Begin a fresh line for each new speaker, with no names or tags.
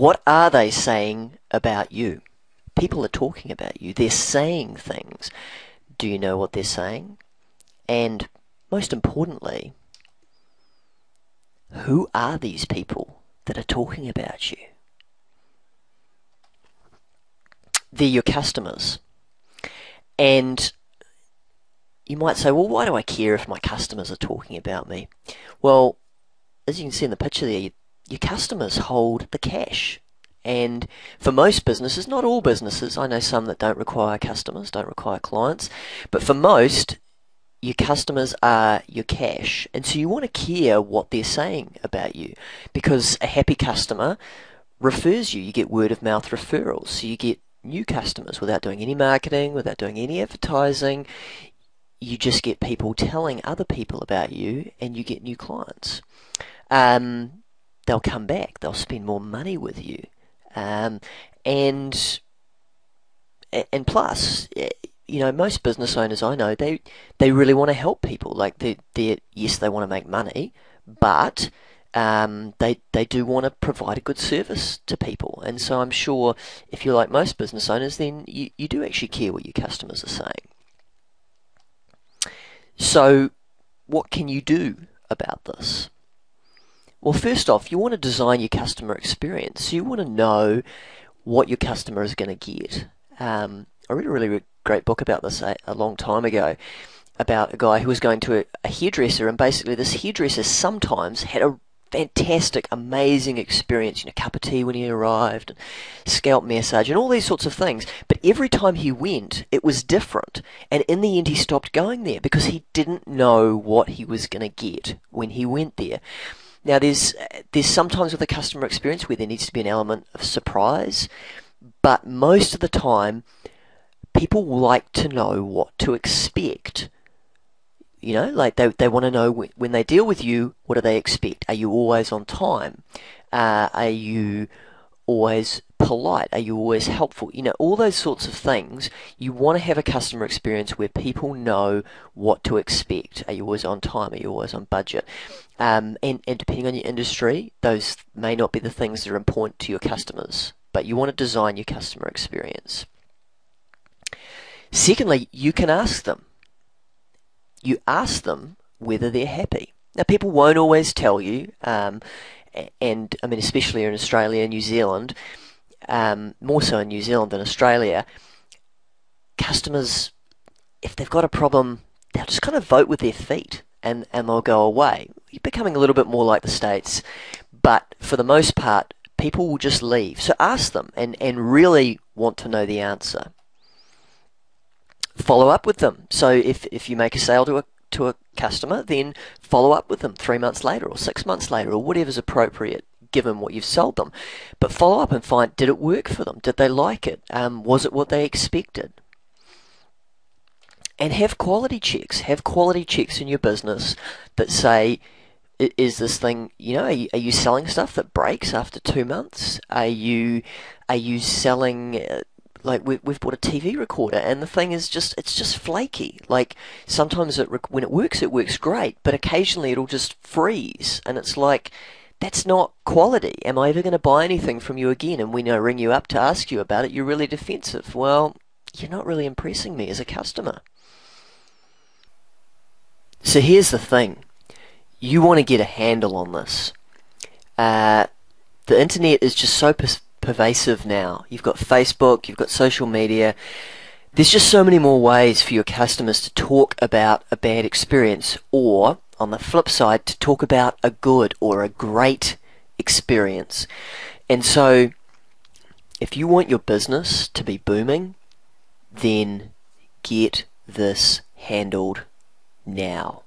What are they saying about you? People are talking about you. They're saying things. Do you know what they're saying? And most importantly, who are these people that are talking about you? They're your customers. And you might say, well, why do I care if my customers are talking about me? Well, as you can see in the picture there, your customers hold the cash. And for most businesses, not all businesses, I know some that don't require customers, don't require clients, but for most, your customers are your cash. And so you want to care what they're saying about you, because a happy customer refers you. You get word of mouth referrals. So you get new customers without doing any marketing, without doing any advertising. You just get people telling other people about you, and you get new clients. They'll come back. They'll spend more money with you. And plus, you know, most business owners I know, they really want to help people. Like yes, they want to make money, but they do want to provide a good service to people. And so I'm sure if you're like most business owners, then you do actually care what your customers are saying. So what can you do about this? Well, first off, you want to design your customer experience. So you want to know what your customer is going to get. I read a really great book about this a long time ago, about a guy who was going to a hairdresser, and basically this hairdresser sometimes had a fantastic, amazing experience, you know, cup of tea when he arrived, and scalp massage, and all these sorts of things. But every time he went, it was different. And in the end, he stopped going there because he didn't know what he was going to get when he went there. Now, there's sometimes with a customer experience where there needs to be an element of surprise, but most of the time, people like to know what to expect. You know, like they want to know when they deal with you, what do they expect? Are you always on time? Are you always polite? Are you always helpful? You know, all those sorts of things. You want to have a customer experience where people know what to expect. Are you always on time? Are you always on budget? And depending on your industry, those may not be the things that are important to your customers, but you want to design your customer experience. Secondly, you can ask them. You ask them whether they're happy. Now, people won't always tell you, and I mean, especially in Australia and New Zealand, more so in New Zealand than Australia, customers, if they've got a problem, they'll just kind of vote with their feet, and they'll go away. You're becoming a little bit more like the States, but for the most part, people will just leave. So ask them and really want to know the answer. Follow up with them. So if you make a sale to a customer, then follow up with them 3 months later or 6 months later or whatever's appropriate given what you've sold them. But follow up and find, did it work for them? Did they like it? Was it what they expected? And have quality checks. Have quality checks in your business that say, is this thing, you know, are you selling stuff that breaks after 2 months? Are you selling... like we've bought a TV recorder, and the thing is it's just flaky. Like sometimes when it works great, but occasionally it'll just freeze, and it's like, that's not quality. Am I ever going to buy anything from you again? And when I ring you up to ask you about it, you're really defensive. Well, you're not really impressing me as a customer. So here's the thing. You want to get a handle on this. The internet is just so pervasive now. You've got Facebook, you've got social media. There's just so many more ways for your customers to talk about a bad experience, or on the flip side, to talk about a good or a great experience. And so if you want your business to be booming, then get this handled now.